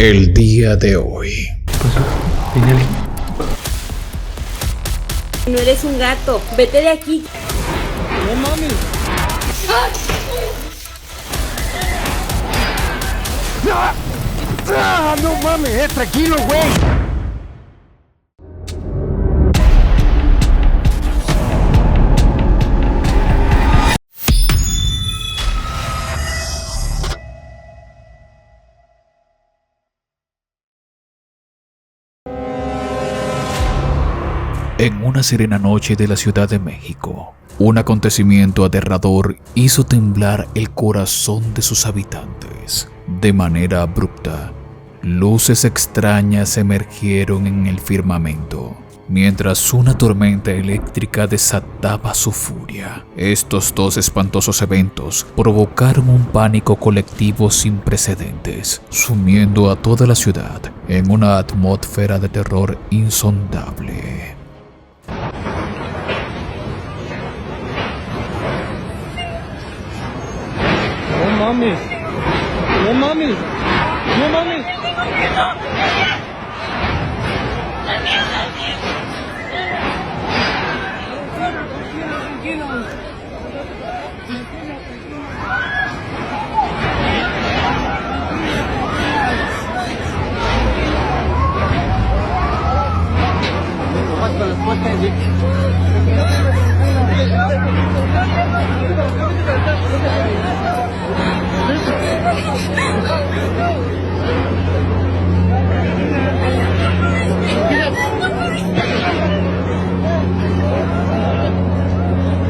El día de hoy. No eres un gato, vete de aquí. No mami. No mames, tranquilo, güey. En una serena noche de la Ciudad de México, un acontecimiento aterrador hizo temblar el corazón de sus habitantes. De manera abrupta, luces extrañas emergieron en el firmamento, mientras una tormenta eléctrica desataba su furia. Estos dos espantosos eventos provocaron un pánico colectivo sin precedentes, sumiendo a toda la ciudad en una atmósfera de terror insondable. No mames. No mames. No mames.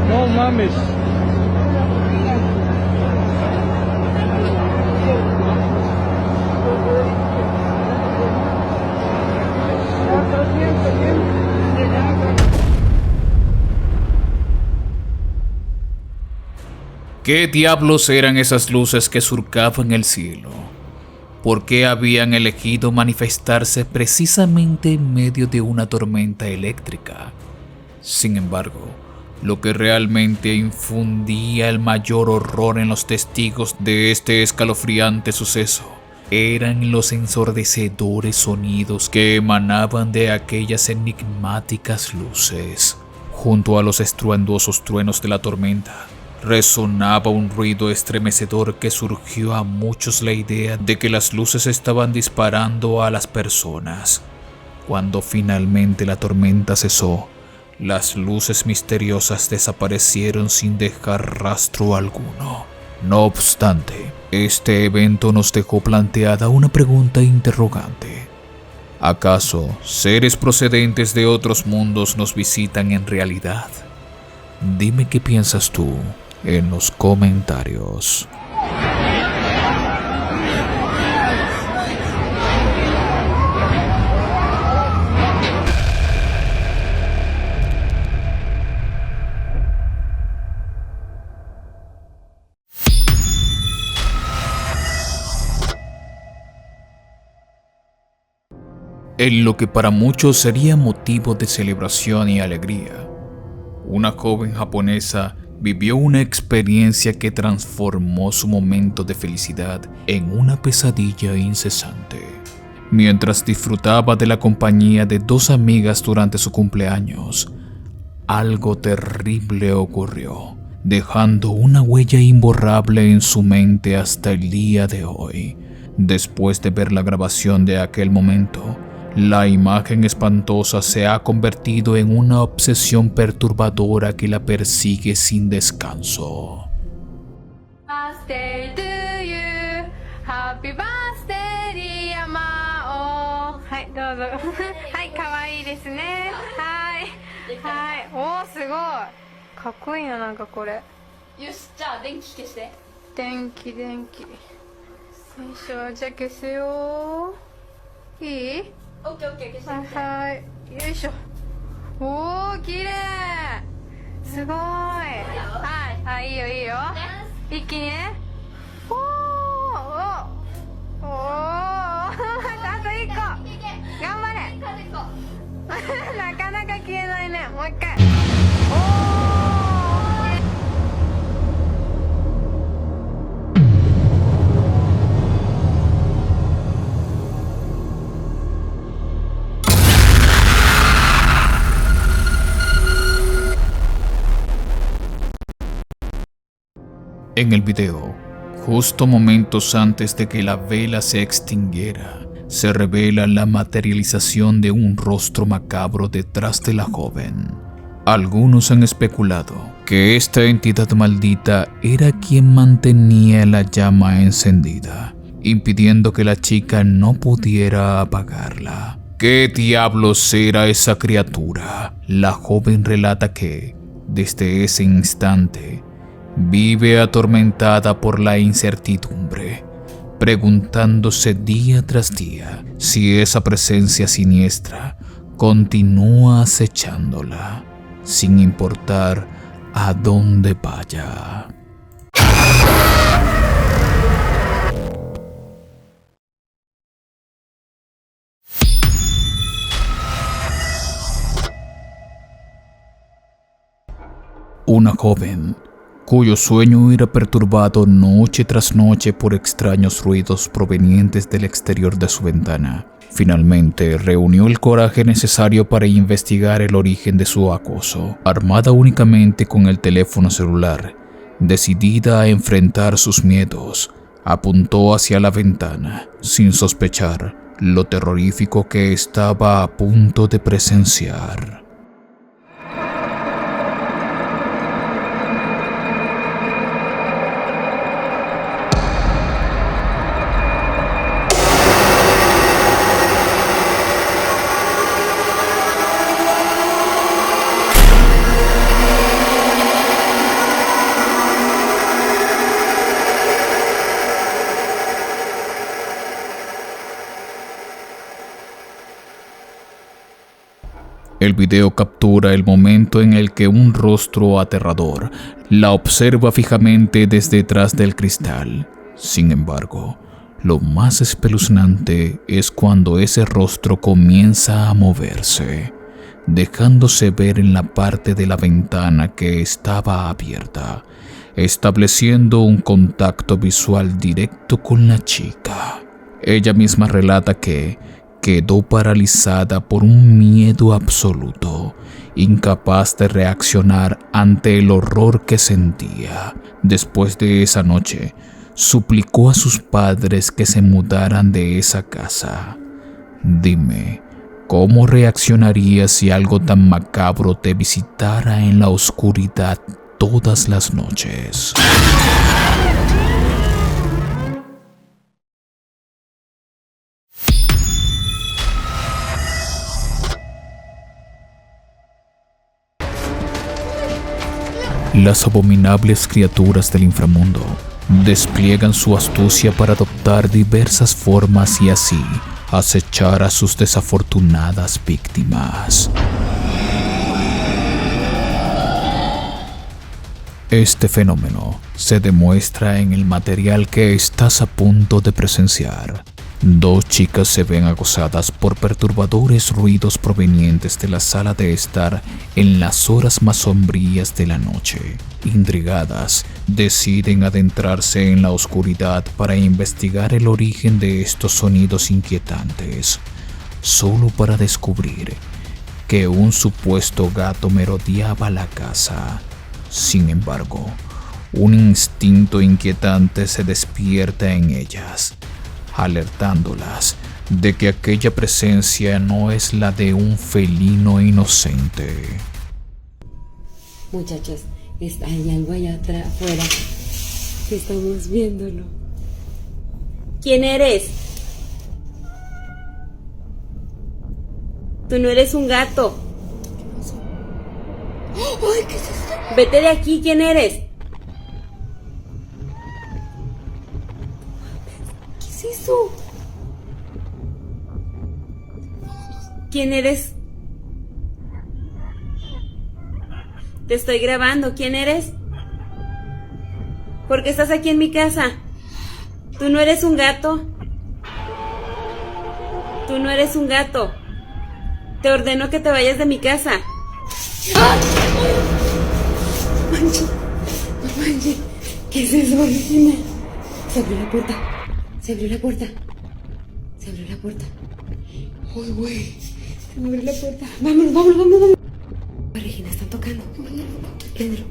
No mames. ¿Qué diablos eran esas luces que surcaban el cielo? ¿Por qué habían elegido manifestarse precisamente en medio de una tormenta eléctrica? Sin embargo, lo que realmente infundía el mayor horror en los testigos de este escalofriante suceso eran los ensordecedores sonidos que emanaban de aquellas enigmáticas luces. Junto a los estruendosos truenos de la tormenta, resonaba un ruido estremecedor que surgió a muchos la idea de que las luces estaban disparando a las personas. Cuando finalmente la tormenta cesó, las luces misteriosas desaparecieron sin dejar rastro alguno. No obstante, este evento nos dejó planteada una pregunta interrogante. ¿Acaso seres procedentes de otros mundos nos visitan en realidad? Dime qué piensas tú en los comentarios. En lo que para muchos sería motivo de celebración y alegría, una joven japonesa vivió una experiencia que transformó su momento de felicidad en una pesadilla incesante. Mientras disfrutaba de la compañía de dos amigas durante su cumpleaños, algo terrible ocurrió, dejando una huella imborrable en su mente hasta el día de hoy. Después de ver la grabación de aquel momento, la imagen espantosa se ha convertido en una obsesión perturbadora que la persigue sin descanso. Birthday to you. Happy birthday, Yamao. はい、どうぞ。はい、可愛いですね。はい。はい。おー、すごい。かっこいいな、なんかこれ。よし、じゃあ電気消して。電気。よいしょ、じゃあ消すよ。いい？オッケーオッケー消して。はい。よいしょ。おー、綺麗。すごい。はい。はい、いいよいいよ。一気にね。おーおーあと1個頑張れなかなか消えないね。もう一回。おー En el video, justo momentos antes de que la vela se extinguiera, se revela la materialización de un rostro macabro detrás de la joven. Algunos han especulado que esta entidad maldita era quien mantenía la llama encendida, impidiendo que la chica no pudiera apagarla. ¿Qué diablos era esa criatura? La joven relata que, desde ese instante, vive atormentada por la incertidumbre, preguntándose día tras día si esa presencia siniestra continúa acechándola, sin importar a dónde vaya. Una joven cuyo sueño era perturbado noche tras noche por extraños ruidos provenientes del exterior de su ventana, finalmente reunió el coraje necesario para investigar el origen de su acoso. Armada únicamente con el teléfono celular, decidida a enfrentar sus miedos, apuntó hacia la ventana, sin sospechar lo terrorífico que estaba a punto de presenciar. El video captura el momento en el que un rostro aterrador la observa fijamente desde detrás del cristal. Sin embargo, lo más espeluznante es cuando ese rostro comienza a moverse, dejándose ver en la parte de la ventana que estaba abierta, estableciendo un contacto visual directo con la chica. Ella misma relata que quedó paralizada por un miedo absoluto, incapaz de reaccionar ante el horror que sentía. Después de esa noche, suplicó a sus padres que se mudaran de esa casa. Dime, ¿cómo reaccionarías si algo tan macabro te visitara en la oscuridad todas las noches? Las abominables criaturas del inframundo despliegan su astucia para adoptar diversas formas y así acechar a sus desafortunadas víctimas. Este fenómeno se demuestra en el material que estás a punto de presenciar. Dos chicas se ven acosadas por perturbadores ruidos provenientes de la sala de estar en las horas más sombrías de la noche. Intrigadas, deciden adentrarse en la oscuridad para investigar el origen de estos sonidos inquietantes, solo para descubrir que un supuesto gato merodeaba la casa. Sin embargo, un instinto inquietante se despierta en ellas, alertándolas de que aquella presencia no es la de un felino inocente. Muchachos, hay algo allá atrás, afuera, que estamos viéndolo. ¿Quién eres? Tú no eres un gato. Ay, ¿qué es esto? Vete de aquí, ¿quién eres? ¿Qué es eso? ¿Quién eres? Te estoy grabando, ¿quién eres? ¿Por qué estás aquí en mi casa? Tú no eres un gato. Tú no eres un gato. Te ordeno que te vayas de mi casa. ¡Ay! Manche, no manches. ¿Qué es eso, Regina? Se abrió la puerta. Se abrió la puerta. Se abrió la puerta. Uy, güey. Se me abrió la puerta. Vámonos, vámonos, vámonos, vámonos. Regina, están tocando. Pedro.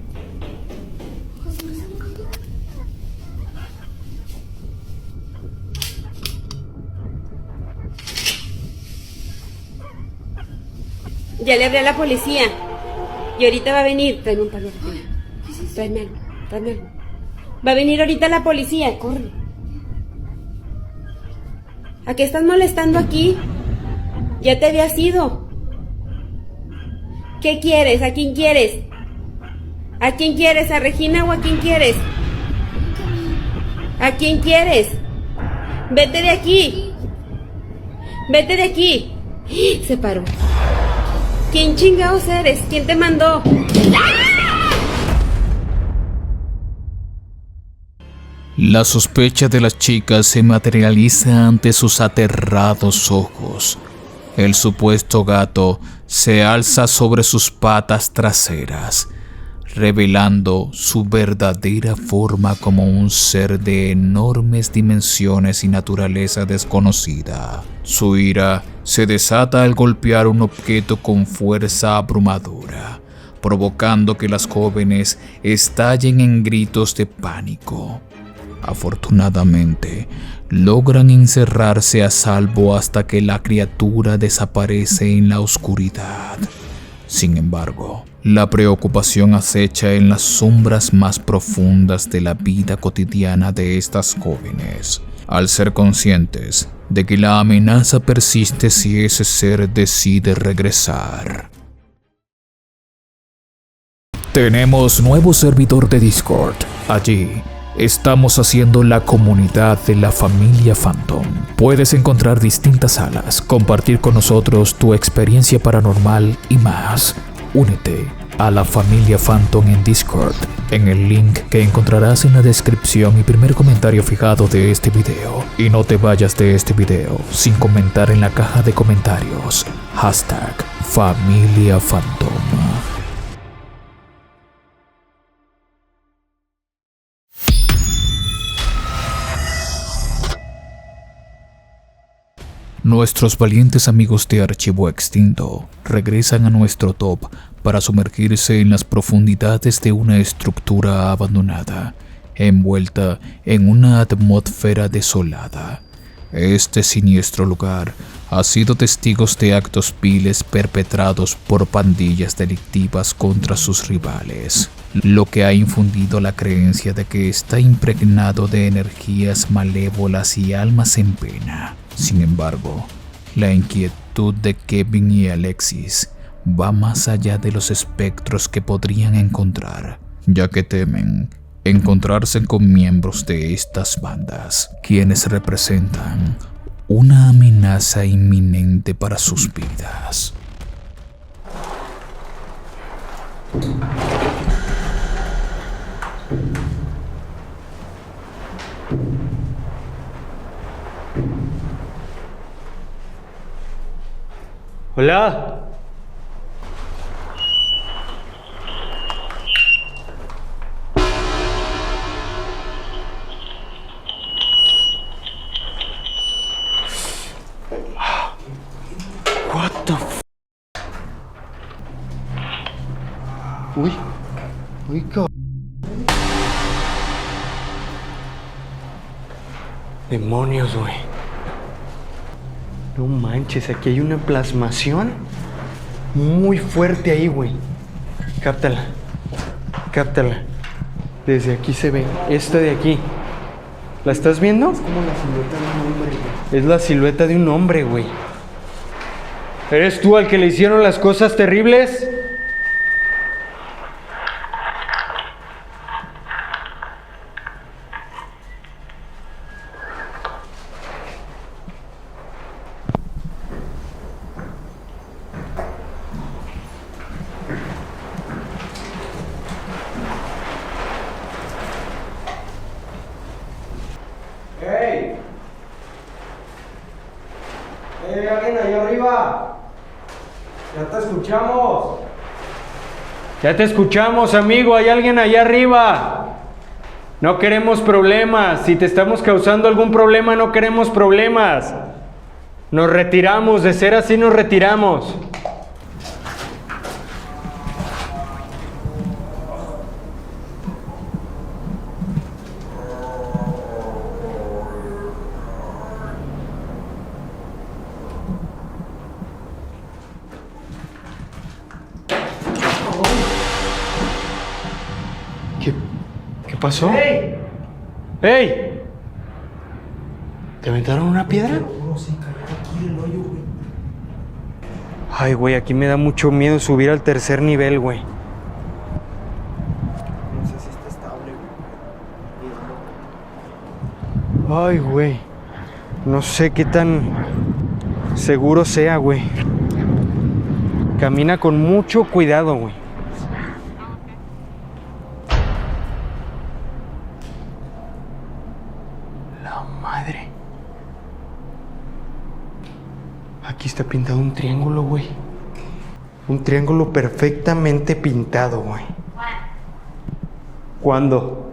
Ya le hablé a la policía. Y ahorita va a venir. Tráeme un palo, Regina. Tráeme algo, tráeme algo. Va a venir ahorita la policía, corre. ¿A qué estás molestando aquí? Ya te habías ido. ¿Qué quieres? ¿A quién quieres? ¿A quién quieres? ¿A Regina o a quién quieres? ¿A quién quieres? Vete de aquí. Vete de aquí. Se paró. ¿Quién chingados eres? ¿Quién te mandó? La sospecha de las chicas se materializa ante sus aterrados ojos. El supuesto gato se alza sobre sus patas traseras, revelando su verdadera forma como un ser de enormes dimensiones y naturaleza desconocida. Su ira se desata al golpear un objeto con fuerza abrumadora, provocando que las jóvenes estallen en gritos de pánico. Afortunadamente, logran encerrarse a salvo hasta que la criatura desaparece en la oscuridad. Sin embargo, la preocupación acecha en las sombras más profundas de la vida cotidiana de estas jóvenes, al ser conscientes de que la amenaza persiste si ese ser decide regresar. Tenemos nuevo servidor de Discord. Allí estamos haciendo la comunidad de la familia Phantom. Puedes encontrar distintas salas, compartir con nosotros tu experiencia paranormal y más. Únete a la familia Phantom en Discord, en el link que encontrarás en la descripción y primer comentario fijado de este video. Y no te vayas de este video sin comentar en la caja de comentarios #Familia Phantom. Nuestros valientes amigos de Archivo Extinto regresan a nuestro top para sumergirse en las profundidades de una estructura abandonada, envuelta en una atmósfera desolada. Este siniestro lugar ha sido testigo de actos viles perpetrados por pandillas delictivas contra sus rivales, lo que ha infundido la creencia de que está impregnado de energías malévolas y almas en pena. Sin embargo, la inquietud de Kevin y Alexis va más allá de los espectros que podrían encontrar, ya que temen encontrarse con miembros de estas bandas, quienes representan una amenaza inminente para sus vidas. Hola. What the f... Uy, demonios, güey. No manches, aquí hay una plasmación muy fuerte ahí, güey. Cáptala. Desde aquí se ve. Esto de aquí. ¿La estás viendo? Es como la silueta de un hombre, güey. Es la silueta de un hombre, güey. ¿Eres tú al que le hicieron las cosas terribles? ¿Alguien ahí arriba? Ya te escuchamos. Ya te escuchamos, amigo. Hay alguien allá arriba. No queremos problemas. Si te estamos causando algún problema, no queremos problemas. Nos retiramos. De ser así, nos retiramos. ¿Qué pasó? ¡Ey! ¡Ey! ¿Te aventaron una piedra? Uno se cayó aquí del hoyo, güey. Ay, güey, aquí me da mucho miedo subir al tercer nivel, güey. No sé si está estable, güey. Ay, güey. No sé qué tan seguro sea, güey. Camina con mucho cuidado, güey. La madre. Aquí está pintado un triángulo, güey. Un triángulo perfectamente pintado, güey. ¿Cuándo?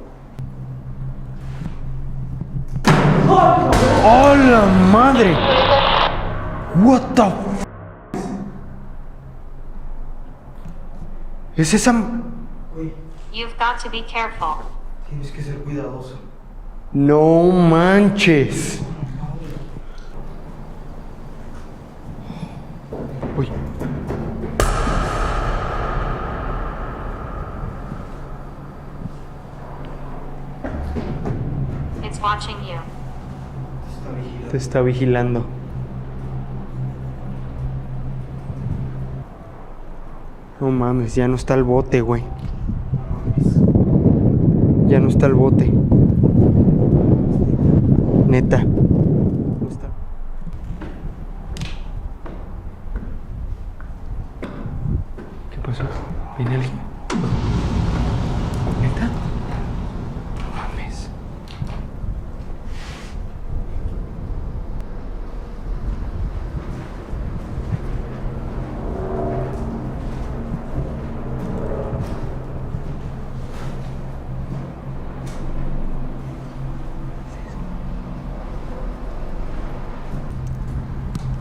¡Oh, la madre! What the f... ¿Es esa...? Güey, You've got to be careful. tienes que ser cuidadoso. No manches. Uy. It's watching you. Está vigilando. Te está vigilando. No mames, ya no está el bote, güey. Ya no está el bote. Neta. No está. ¿Qué pasó? ¿Viene alguien? ¿Neta? No mames.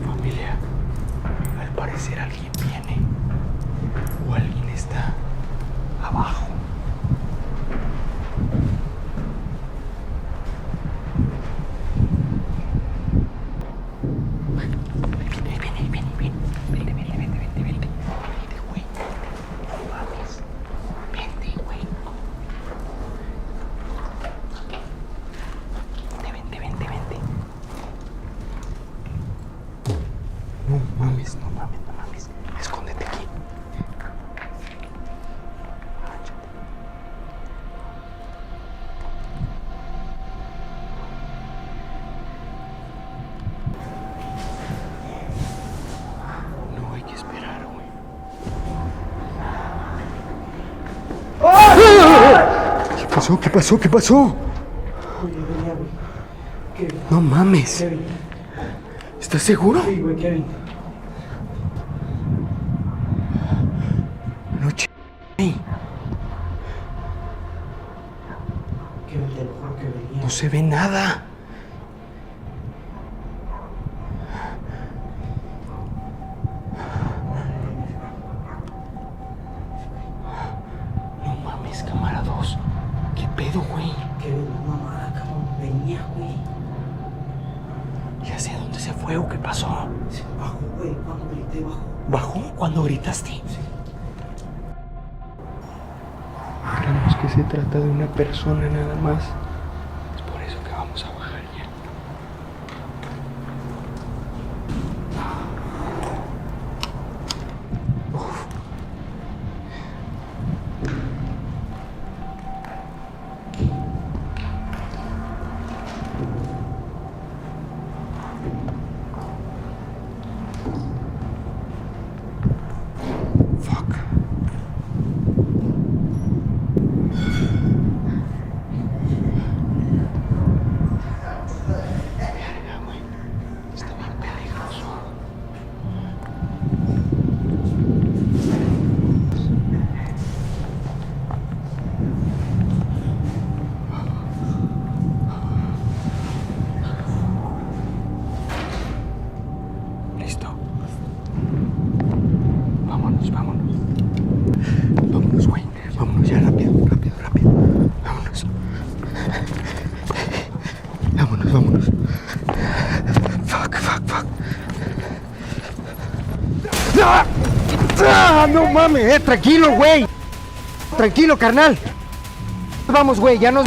Familia, al parecer alguien viene o alguien está abajo. Vente, güey. No mames. Vente, güey. Vente. No mames. Escóndete aquí. No hay que esperar, güey. ¿Qué pasó? Oye, venía, güey. Kevin, No mames. Kevin. ¿Estás seguro? Sí, güey, Kevin. No ch... Kevin, te lo juro que venía. No se ve nada. No mames, cámara 2. ¿Qué pedo, güey? Kevin, no mamada, cabrón. Venía, güey. ¿Ya sé a dónde se fue o qué pasó? Se bajó, güey. Cuando grité, bajó. ¿Bajó cuando gritaste? Sí. Creemos que se trata de una persona nada más. Es por eso que vamos a bajar ya. Uf. Fuck. Verga, güey. Está bien peligroso. Listo. Vámonos. Vámonos, güey. Vámonos ya, rápido. Vámonos. Vámonos. Fuck. ¡Ah! ¡No mames! Tranquilo, güey. Tranquilo, carnal. Vamos, güey, ya nos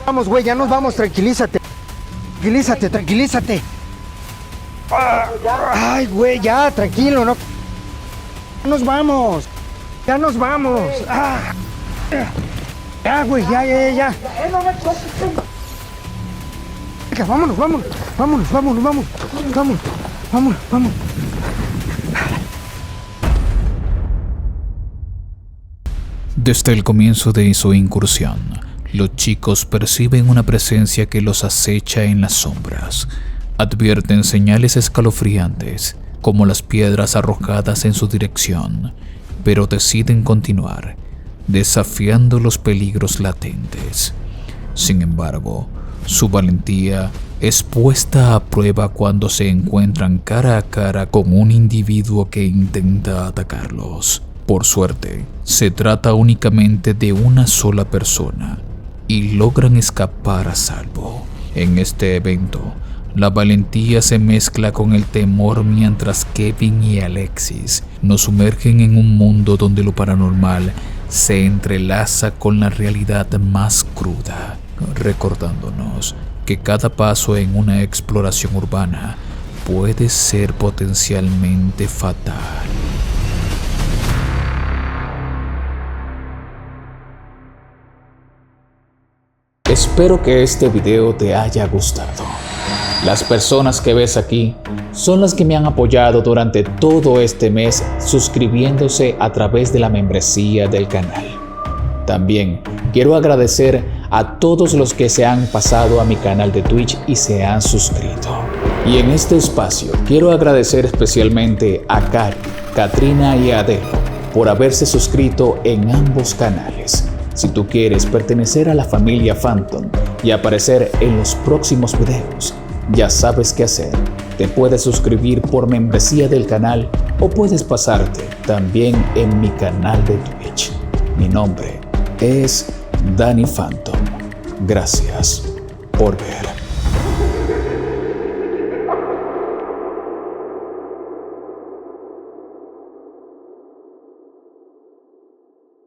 vamos, güey, ya nos vamos, tranquilízate. Tranquilízate. Ay, güey, ya, tranquilo, no. Ya nos vamos. Ya, güey, ya. Venga, vámonos. Desde el comienzo de su incursión, los chicos perciben una presencia que los acecha en las sombras. Advierten señales escalofriantes, como las piedras arrojadas en su dirección, pero deciden continuar, desafiando los peligros latentes. Sin embargo, su valentía es puesta a prueba cuando se encuentran cara a cara con un individuo que intenta atacarlos. Por suerte, se trata únicamente de una sola persona y logran escapar a salvo. En este evento, la valentía se mezcla con el temor mientras Kevin y Alexis nos sumergen en un mundo donde lo paranormal se entrelaza con la realidad más cruda, recordándonos que cada paso en una exploración urbana puede ser potencialmente fatal. Espero que este video te haya gustado. Las personas que ves aquí son las que me han apoyado durante todo este mes suscribiéndose a través de la membresía del canal. También quiero agradecer a todos los que se han pasado a mi canal de Twitch y se han suscrito. Y en este espacio quiero agradecer especialmente a Cari, Katrina y Adele por haberse suscrito en ambos canales. Si tú quieres pertenecer a la familia Phantom y aparecer en los próximos videos, ya sabes qué hacer. Te puedes suscribir por membresía del canal o puedes pasarte también en mi canal de Twitch. Mi nombre es Danny Phantom. Gracias por ver.